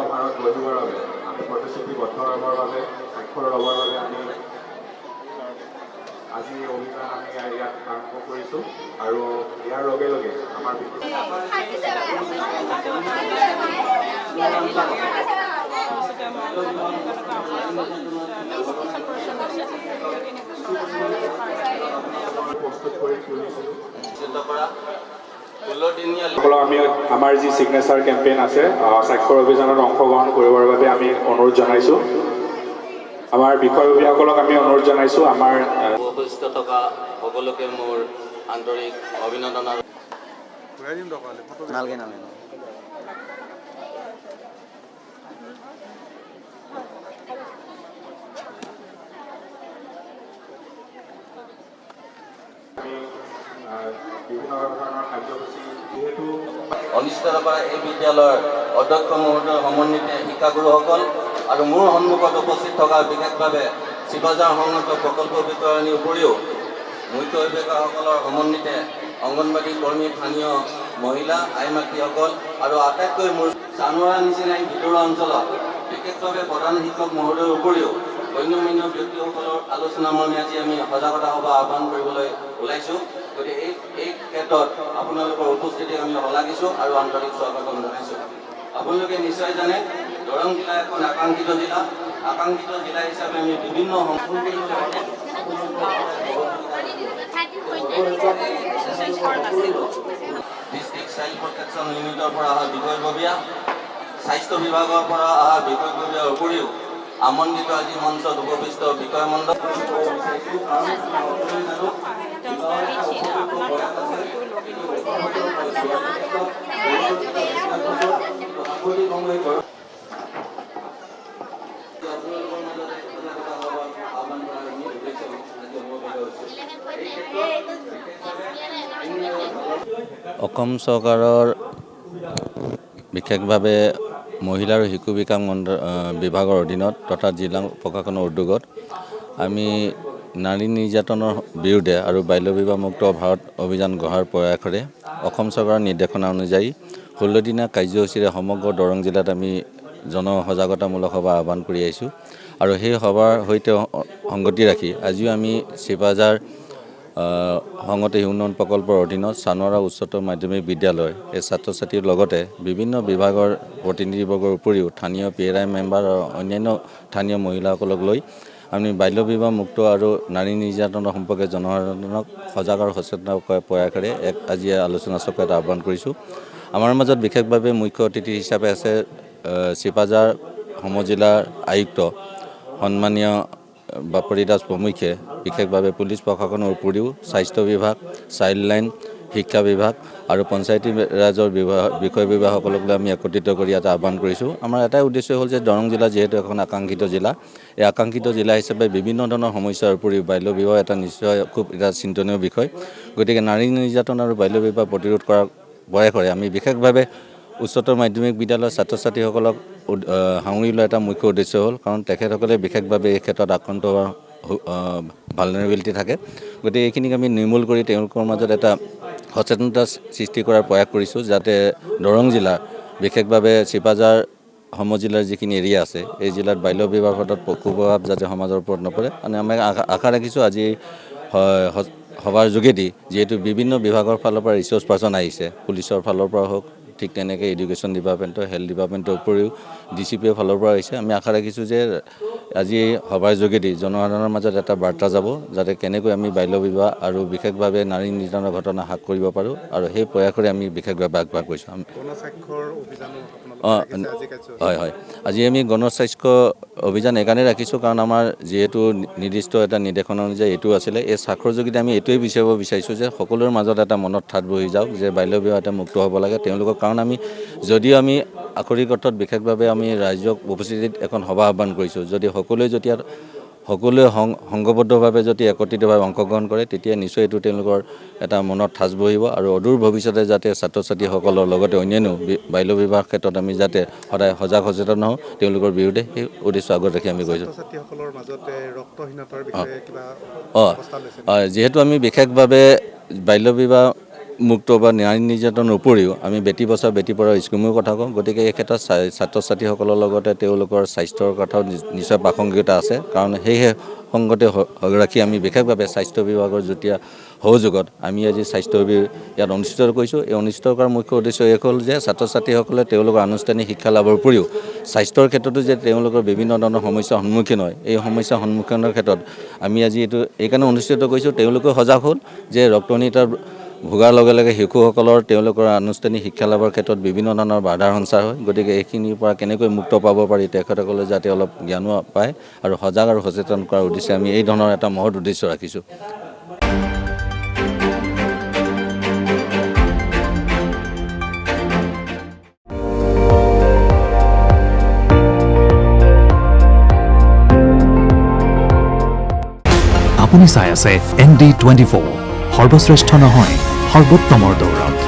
ভাৰত গঢ়িবৰ বাবে আমি প্ৰতিশ্ৰুতিবদ্ধ হ'বৰ বাবে স্বাক্ষৰ ল'বৰ বাবে আমি আজি অভিযান আমি ইয়াত আৰম্ভ কৰিছোঁ আৰু ইয়াৰ লগে লগে আমাৰ প্ৰস্তুত কৰি তুলিছিলোঁ। আমি আমাৰ যি ছিগনেচাৰ কেম্পেইন আছে স্বাক্ষৰ অভিযানত অংশগ্ৰহণ কৰিবৰ বাবে আমি অনুৰোধ জনাইছোঁ। আমাৰ বিষয়ববীয়াসকলক আমি অনুৰোধ জনাইছোঁ। আমাৰ উপস্থিত থকা সকলোকে মোৰ আন্তৰিক অভিনন্দন আৰু বিভিন্ন ধৰণৰ কাৰ্যসূচী যিহেতু অনুষ্ঠিত কৰা এই বিদ্যালয়ৰ অধ্যক্ষ মহোদয়ৰ সমন্বিতে শিক্ষাগুৰুসকল আৰু মোৰ সন্মুখত উপস্থিত থকা বিশেষভাৱে শিৱাজাৰ সংহত প্ৰকল্প বিতৰণীৰ উপৰিও মুখ্য অভিভাৱকসকলৰ সমন্বিতে অংগনবাড়ী কৰ্মী, স্থানীয় মহিলা, আই মাতৃসকল আৰু আটাইতকৈ মোৰ চানোৱাৰ নিচিনা ভিতৰুৱা অঞ্চলত বিশেষভাৱে প্ৰধান শিক্ষক মহোদয়ৰ উপৰিও গণ্যমান্য ব্যক্তিসকলৰ আলোচনা মৰ্মে আজি আমি সজাগতা সভা আহ্বান কৰিবলৈ ওলাইছোঁ। গতিকে এই ক্ষেত্ৰত আপোনালোকৰ উপস্থিতিক আমি শলাগিছোঁ আৰু আন্তৰিক স্বাগতম জনাইছোঁ। আপোনালোকে নিশ্চয় জানে দৰং জিলা এখন আকাংক্ষিত জিলা হিচাপে আমি বিভিন্ন ডিষ্ট্ৰিক্ট চাইল্ড প্ৰটেকশ্যন ইউনিটৰ পৰা অহা বিষয়ববীয়া, স্বাস্থ্য বিভাগৰ পৰা অহা বিষয়ববীয়াৰ উপৰিও আমন্ত্ৰিত আজি মঞ্চত উপবিষ্ট বিষয়মণ্ডল অসম চৰকাৰৰ বিশেষভাৱে মহিলা আৰু শিশু বিকাশ বিভাগৰ অধীনত তথা জিলা প্ৰশাসনৰ উদ্যোগত আমি নাৰী নিৰ্যাতনৰ বিৰুদ্ধে আৰু বাল্য বিবাহ মুক্ত ভাৰত অভিযান গঢ়াৰ প্ৰয়াসৰে অসম চৰকাৰৰ নিৰ্দেশনা অনুযায়ী 16 দিনীয়া কাৰ্যসূচীৰে সমগ্ৰ দৰং জিলাত আমি জনসজাগতামূলক সভা আহ্বান কৰি আহিছোঁ আৰু সেই সভাৰ সৈতে সংগতি ৰাখি আজিও আমি শিৱাজাৰ সংহতি উন্নয়ন প্ৰকল্পৰ অধীনত চানোৱাৰা উচ্চতৰ মাধ্যমিক বিদ্যালয়ৰ এই ছাত্ৰ ছাত্ৰীৰ লগতে বিভিন্ন বিভাগৰ প্ৰতিনিধিবৰ্গৰ উপৰিও স্থানীয় PRI মেম্বাৰ আৰু অন্যান্য স্থানীয় মহিলাসকলক লৈ আমি বাল্য বিবাহ মুক্ত আৰু নাৰী নিৰ্যাতনৰ সম্পৰ্কে জনসাধাৰণক সজাগ আৰু সচেতন কৰাৰ প্ৰয়াসেৰে আজি আলোচনা চক্ৰ এটা আহ্বান কৰিছোঁ। আমাৰ মাজত বিশেষভাৱে মুখ্য অতিথি হিচাপে আছে শিৱাজাৰ সমজিলাৰ আয়ুক্ত সন্মানীয় বাপৰি দাস প্ৰমুখ্যে, বিশেষভাৱে পুলিচ প্ৰশাসনৰ উপৰিও স্বাস্থ্য বিভাগ, চাইল্ড লাইন, শিক্ষা বিভাগ আৰু পঞ্চায়তী ৰাজৰ বিষয়ববীয়াসকলক লৈ আমি একত্ৰিত কৰি এটা আহ্বান কৰিছোঁ। আমাৰ এটাই উদ্দেশ্য হ'ল যে দৰং জিলা যিহেতু এখন আকাংক্ষিত জিলা, এই আকাংক্ষিত জিলা হিচাপে বিভিন্ন ধৰণৰ সমস্যাৰ উপৰিও বাল্য বিবাহ এটা নিশ্চয় খুব এটা চিন্তনীয় বিষয়। গতিকে নাৰী নিৰ্যাতন আৰু বাল্য বিবাহ প্ৰতিৰোধ কৰাৰ প্ৰয়াসৰে আমি বিশেষভাৱে উচ্চতৰ মাধ্যমিক বিদ্যালয়ৰ ছাত্ৰ ছাত্ৰীসকলক সাঙুৰি লোৱা এটা মুখ্য উদ্দেশ্য হ'ল, কাৰণ তেখেতসকলে বিশেষভাৱে এই ক্ষেত্ৰত আক্ৰান্ত হোৱাৰ ভালনাৰেবিলিটি থাকে। গতিকে এইখিনিক আমি নিৰ্মূল কৰি তেওঁলোকৰ মাজত এটা সচেতনতা সৃষ্টি কৰাৰ প্ৰয়াস কৰিছোঁ, যাতে দৰং জিলাৰ বিশেষভাৱে শিৱাজাৰ সমজিলাৰ যিখিনি এৰিয়া আছে এই জিলাত বাল্য বিবাহৰ ক্ষেত্ৰত কুপ্ৰভাৱ যাতে সমাজৰ ওপৰত নপৰে। মানে আমি আশা ৰাখিছোঁ আজি সভাৰ যোগেদি যিহেতু বিভিন্ন বিভাগৰ ফালৰ পৰা ৰিচোৰ্চ পাৰ্চন আহিছে, পুলিচৰ ফালৰ পৰা হওক, ঠিক তেনেকৈ এডুকেশ্যন ডিপাৰ্টমেণ্টৰ, হেল্থ ডিপাৰ্টমেণ্টৰ উপৰিও DCPৰ ফালৰ পৰা আহিছে। আমি আশা ৰাখিছোঁ যে আজি সভাৰ যোগেদি জনসাধাৰণৰ মাজত এটা বাৰ্তা যাব, যাতে কেনেকৈ আমি বাল্য বিবাহ আৰু বিশেষভাৱে নাৰী নিৰ্যাতনৰ ঘটনা হ্ৰাস কৰিব পাৰোঁ, আৰু সেই প্ৰয়াসৰে আমি বিশেষভাৱে আগবাঢ় কৰিছোঁ। হয়, আজি আমি গণস্বাস্থ্য অভিযান এইকাৰণে ৰাখিছোঁ কাৰণ আমাৰ যিহেতু নিৰ্দিষ্ট এটা নিৰ্দেশনা অনুযায়ী এইটো আছিলে। এই স্বাক্ষৰ যোগেদি আমি এইটোৱে বিচাৰিব বিচাৰিছোঁ যে সকলোৰে মাজত এটা মনত ঠাত বহি যাওক যে বাল্য বিবাহ এটা মুক্ত হ'ব লাগে তেওঁলোকক। কাৰণ আমি যদিও আমি আক্ষৰিক অৰ্থত বিশেষভাৱে আমি ৰাইজক উপস্থিতিত এখন সভা আহ্বান কৰিছোঁ, যদি সকলোৱে সংঘবদ্ধভাৱে যদি একত্ৰিতভাৱে অংশগ্ৰহণ কৰে তেতিয়া নিশ্চয় এইটো তেওঁলোকৰ এটা মনত ঠাঁচ বহিব আৰু অদূৰ ভৱিষ্যতে যাতে ছাত্ৰ ছাত্ৰীসকলৰ লগতে অন্যান্য বাল্য বিবাহ ক্ষেত্ৰত আমি যাতে সদায় সজাগ সচেতন হওঁ তেওঁলোকৰ বিৰুদ্ধে, সেই উদ্দেশ্য আগত ৰাখি আমি কৈছোঁ। যিহেতু আমি বিশেষভাৱে বাল্য বিবাহ মুক্ত বা নাৰী নিৰ্যাতনৰ উপৰিও আমি বেটী বচাও বেটী পঢ়াও স্কিমৰ কথা কওঁ। গতিকে এই ক্ষেত্ৰত ছাত্ৰ ছাত্ৰীসকলৰ লগতে তেওঁলোকৰ স্বাস্থ্যৰ কথাও নিশ্চয় প্ৰাসংগিকতা আছে, কাৰণ সেই সংগতে ৰাখি আমি বিশেষভাৱে স্বাস্থ্য বিভাগৰ যেতিয়া সহযোগত আমি আজি স্বাস্থ্য শিবিৰ ইয়াত অনুষ্ঠিত কৰিছোঁ। এই অনুষ্ঠিত কৰাৰ মুখ্য উদ্দেশ্য এই হ'ল যে ছাত্ৰ ছাত্ৰীসকলে তেওঁলোকৰ আনুষ্ঠানিক শিক্ষা লাভৰ উপৰিও স্বাস্থ্যৰ ক্ষেত্ৰতো যে তেওঁলোকৰ বিভিন্ন ধৰণৰ সমস্যাৰ সন্মুখীন হয়, এই সমস্যাৰ সন্মুখীনৰ ক্ষেত্ৰত আমি আজি এইটো এইকাৰণে অনুষ্ঠিত কৰিছোঁ, তেওঁলোকেও সজাগ হ'ল যে ৰক্তহীনতাৰ ভোগাৰ লগে লগে শিশুসকলৰ তেওঁলোকৰ আনুষ্ঠানিক শিক্ষা লাভৰ ক্ষেত্ৰত বিভিন্ন ধৰণৰ বাধাৰ সঞ্চাৰ হয়। গতিকে এইখিনিৰ পৰা কেনেকৈ মুক্ত পাব পাৰি তেখেতসকলে যাতে অলপ জ্ঞানো পায় আৰু সজাগ আৰু সচেতন কৰাৰ উদ্দেশ্যে আমি এই ধৰণৰ এটা মহৎ উদ্দেশ্য ৰাখিছোঁ। আপুনি চাই আছে ND24, সৰ্বশ্ৰেষ্ঠ নহয় সৰ্বোত্তমৰ দৌৰত।